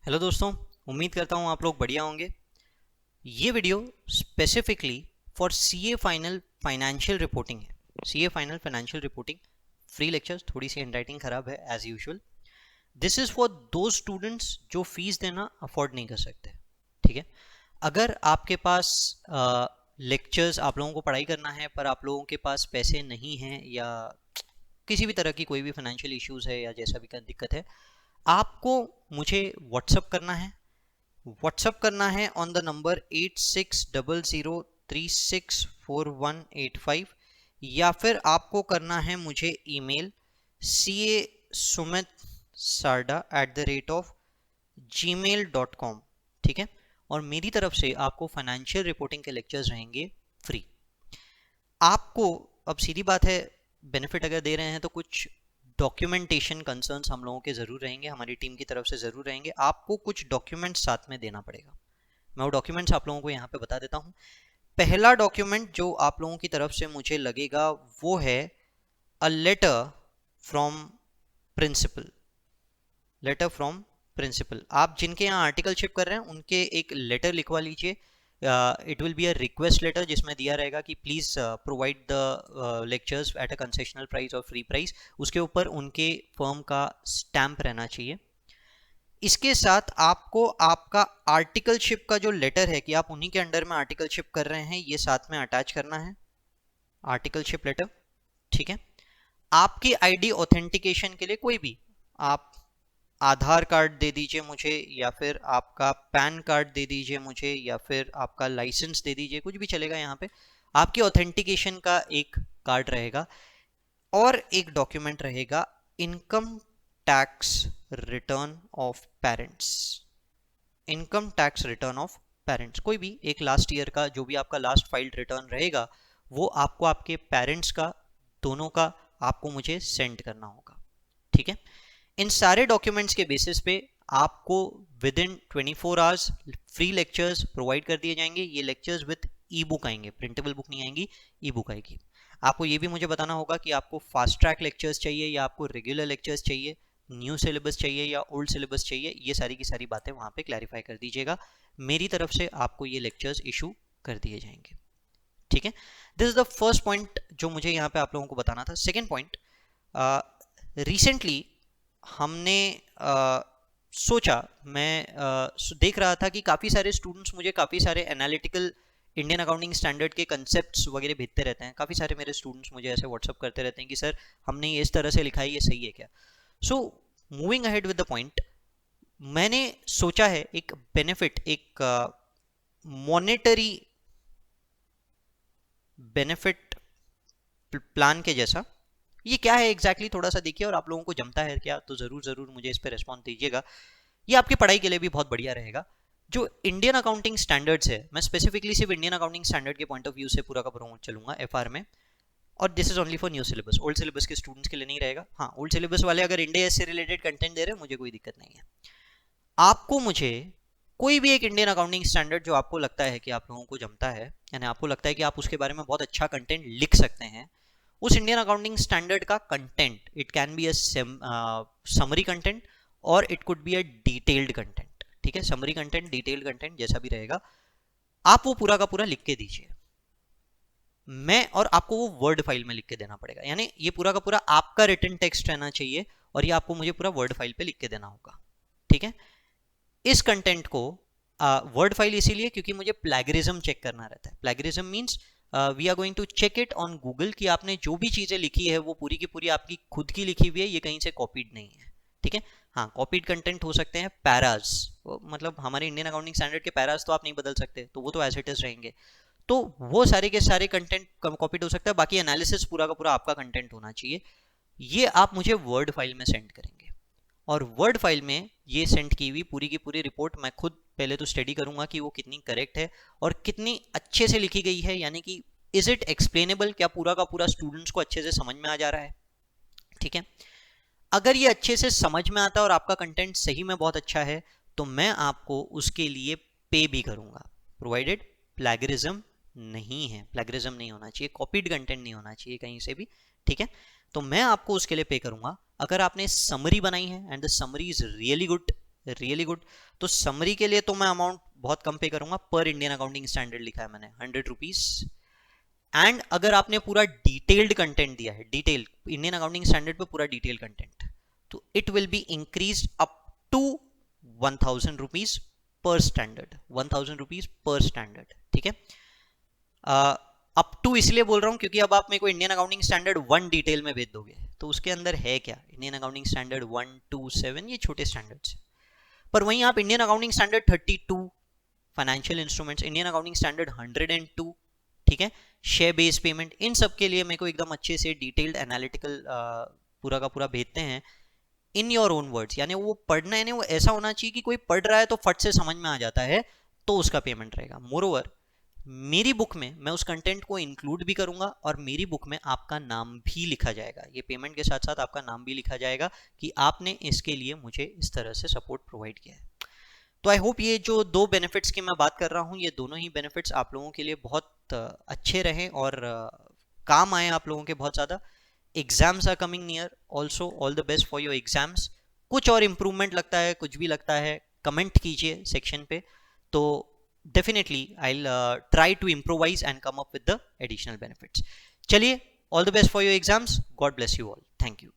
Hello दोस्तों, उम्मीद करता हूँ आप लोग बढ़िया होंगे। ये video specifically for CA final financial reporting है। CA final financial reporting free lectures, थोड़ी सी हैंडराइटिंग खराब है as usual. This is for दो स्टूडेंट्स जो फीस देना अफोर्ड नहीं कर सकते। ठीक है, अगर आपके पास लेक्चर्स आप लोगों को पढ़ाई करना है पर आप लोगों के पास पैसे नहीं हैं या किसी भी तरह की कोई भी फाइनेंशियल इश्यूज है या जैसा भी दिक्कत है, आपको मुझे व्हाट्सअप करना है ऑन द नंबर 8600364185, या फिर आपको करना है मुझे ईमेल ca@gmail.com। ठीक है, और मेरी तरफ से आपको फाइनेंशियल रिपोर्टिंग के लेक्चर्स रहेंगे फ्री। आपको अब सीधी बात है, बेनिफिट अगर दे रहे हैं तो कुछ डॉक्यूमेंटेशन कंसर्न्स हम लोगों के ज़रूर रहेंगे, हमारी टीम की तरफ से ज़रूर रहेंगे। आपको कुछ डॉक्यूमेंट्स साथ में देना पड़ेगा। मैं वो डॉक्यूमेंट्स आप लोगों को यहाँ पे बता देता हूँ। पहला डॉक्यूमेंट जो आप लोगों की तरफ से मुझे लगेगा वो है a letter from principal. Letter from principal, आप जिनके यहाँ आर्टिकलशिप कर रहे हैं उनके एक लेटर लिखवा लीजिए। It will be a request letter जिसमें दिया रहेगा कि please provide the lectures at a concessional price और फ्री प्राइस। उसके ऊपर उनके फर्म का स्टैंप रहना चाहिए। इसके साथ आपको आपका आर्टिकलशिप का जो लेटर है कि आप उन्हीं के अंडर में आर्टिकलशिप कर रहे हैं, ये साथ में अटैच करना है, आर्टिकलशिप लेटर। ठीक है, आपकी आईडी ऑथेंटिकेशन के लिए कोई भी आप आधार कार्ड दे दीजिए मुझे, या फिर आपका पैन कार्ड दे दीजिए मुझे, या फिर आपका लाइसेंस दे दीजिए, कुछ भी चलेगा। यहाँ पे आपकी ऑथेंटिकेशन का एक कार्ड रहेगा और एक डॉक्यूमेंट रहेगा income tax return of parents. Income tax return of parents, कोई भी एक लास्ट ईयर का जो भी आपका लास्ट फाइल्ड रिटर्न रहेगा वो आपको आपके पेरेंट्स का, दोनों का आपको मुझे सेंड करना होगा। ठीक है, इन सारे डॉक्यूमेंट्स के बेसिस पे आपको with in 24 hours free lectures provide कर दिए जाएंगे। ये लेक्चर्स विद ई बुक आएंगे, प्रिंटेबल बुक नहीं आएंगी, ई बुक आएगी। आपको ये भी मुझे बताना होगा कि आपको फास्ट ट्रैक लेक्चर्स चाहिए या आपको रेगुलर लेक्चर्स चाहिए, न्यू सिलेबस चाहिए या ओल्ड सिलेबस चाहिए। ये सारी की सारी बातें वहाँ पे क्लैरिफाई कर दीजिएगा। मेरी तरफ से आपको ये लेक्चर्स इशू कर दिए जाएंगे। ठीक है, this is the first point जो मुझे यहाँ पे आप लोगों को बताना था। सेकेंड पॉइंट, रिसेंटली हमने सोचा, मैं देख रहा था कि काफ़ी सारे स्टूडेंट्स मुझे काफ़ी सारे एनालिटिकल इंडियन अकाउंटिंग स्टैंडर्ड के कंसेप्ट्स वगैरह भेजते रहते हैं। काफ़ी सारे मेरे स्टूडेंट्स मुझे ऐसे व्हाट्सअप करते रहते हैं कि सर हमने ये इस तरह से लिखा है, ये सही है क्या। So moving ahead with the point, मैंने सोचा है एक बेनिफिट, एक मॉनेटरी बेनिफिट प्लान के जैसा। ये क्या है एग्जैक्टली थोड़ा सा देखिए, और आप लोगों को जमता है क्या तो ज़रूर ज़रूर मुझे इस पर रिस्पॉन्स दीजिएगा। ये आपकी पढ़ाई के लिए भी बहुत बढ़िया रहेगा। जो इंडियन अकाउंटिंग स्टैंडर्ड्स है, मैं स्पेसिफिकली सिर्फ इंडियन अकाउंटिंग स्टैंडर्ड के पॉइंट ऑफ व्यू से पूरा का पूरा चलूंगा एफआर में, और this is only for new syllabus. Old syllabus के स्टूडेंट्स के लिए नहीं रहेगा। हाँ, ओल्ड सिलेबस वाले अगर इंडिया से रिलेटेड कंटेंट दे रहे हैं मुझे कोई दिक्कत नहीं है। आपको मुझे कोई भी एक इंडियन अकाउंटिंग स्टैंडर्ड जो आपको लगता है कि आप लोगों को जमता है, यानी आपको लगता है कि आप उसके बारे में बहुत अच्छा कंटेंट लिख सकते हैं, उस इंडियन अकाउंटिंग स्टैंडर्ड का content, it can be a summary content और it could be a detailed content. ठीक है, समरी कंटेंट, डिटेल्ड कंटेंट जैसा भी रहेगा, आप वो पूरा का पूरा लिख के दीजिए। मैं और आपको वो वर्ड फाइल में लिख के देना पड़ेगा, यानी ये पूरा का पूरा आपका रिटन टेक्स्ट रहना चाहिए और ये आपको मुझे पूरा वर्ड फाइल पे लिख के देना होगा। ठीक है, इस कंटेंट को वर्ड फाइल इसीलिए क्योंकि मुझे प्लैगरिज्म चेक करना रहता है। Plagiarism means we are going to check it on Google कि आपने जो भी चीज़ें लिखी है वो पूरी की पूरी आपकी खुद की लिखी हुई है, ये कहीं से कॉपीड नहीं है। ठीक है, हाँ, कॉपीड कंटेंट हो सकते हैं पैराज, मतलब हमारे इंडियन अकाउंटिंग स्टैंडर्ड के पैराज तो आप नहीं बदल सकते, तो वो तो एज इट इज रहेंगे। तो वो सारे के सारे कंटेंट कॉपीड हो सकता है, बाकी एनालिसिस पूरा का पूरा आपका कंटेंट होना चाहिए। ये आप मुझे वर्ड फाइल में सेंड करेंगे, और वर्ड फाइल में ये सेंड की हुई पूरी की पूरी रिपोर्ट मैं खुद पहले तो स्टडी करूंगा कि वो कितनी करेक्ट है और कितनी अच्छे से लिखी गई है, यानी कि इज इट एक्सप्लेनेबल, क्या पूरा का पूरा स्टूडेंट्स को अच्छे से समझ में आ जा रहा है। ठीक है, अगर ये अच्छे से समझ में आता है और आपका कंटेंट सही में बहुत अच्छा है तो मैं आपको उसके लिए पे भी करूंगा, प्रोवाइडेड प्लैगरिज्म नहीं है, प्लैगरिज्म नहीं होना चाहिए, कॉपीड कंटेंट नहीं होना चाहिए कहीं से भी। ठीक है, तो मैं आपको उसके लिए पे करूंगा अगर आपने समरी बनाई है and the summary is really good, really good. तो समरी के लिए तो मैं अमाउंट बहुत कम पे करूंगा, पर इंडियन अकाउंटिंग स्टैंडर्ड लिखा है मैंने 100 रुपीज। एंड अगर आपने पूरा डिटेल्ड कंटेंट दिया है, डिटेल इंडियन अकाउंटिंग स्टैंडर्ड पे पूरा डिटेल कंटेंट, तो it will be increase up to 1000 rupees per standard, 1000 rupees per standard, ठीक है। अप टू इसलिए बोल रहा हूं क्योंकि अब आप मेरे को इंडियन अकाउंटिंग स्टैंडर्ड 1 डिटेल में भेज दोगे तो उसके अंदर है क्या, इंडियन अकाउंटिंग स्टैंडर्ड 1, 2, 7 ये छोटे स्टैंडर्ड्स। पर वहीं आप Indian accounting standard 32 financial instruments, Indian accounting standard 102, ठीक है, शेयर बेस्ड पेमेंट, इन सब के लिए मेरे को एकदम अच्छे से डिटेल्ड एनालिटिकल पूरा का पूरा भेजते हैं इन योर ओन वर्ड्स। यानी वो पढ़ना, यानी वो ऐसा होना चाहिए कि कोई पढ़ रहा है तो फट से समझ में आ जाता है, तो उसका पेमेंट रहेगा। मोरोवर मेरी बुक में मैं उस कंटेंट को इंक्लूड भी करूंगा और मेरी बुक में आपका नाम भी लिखा जाएगा, ये पेमेंट के साथ साथ आपका नाम भी लिखा जाएगा कि आपने इसके लिए मुझे इस तरह से सपोर्ट प्रोवाइड किया है। तो आई होप ये जो दो बेनिफिट्स की मैं बात कर रहा हूँ, ये दोनों ही बेनिफिट्स आप लोगों के लिए बहुत अच्छे रहें और काम आए आप लोगों के बहुत ज़्यादा। Exams are coming near, also all the best for your exams. कुछ और इम्प्रूवमेंट लगता है, कुछ भी लगता है, कमेंट कीजिए सेक्शन पे, तो definitely I'll try to improvise and come up with the additional benefits. चलिए, all the best for your exams. God bless you all. Thank you.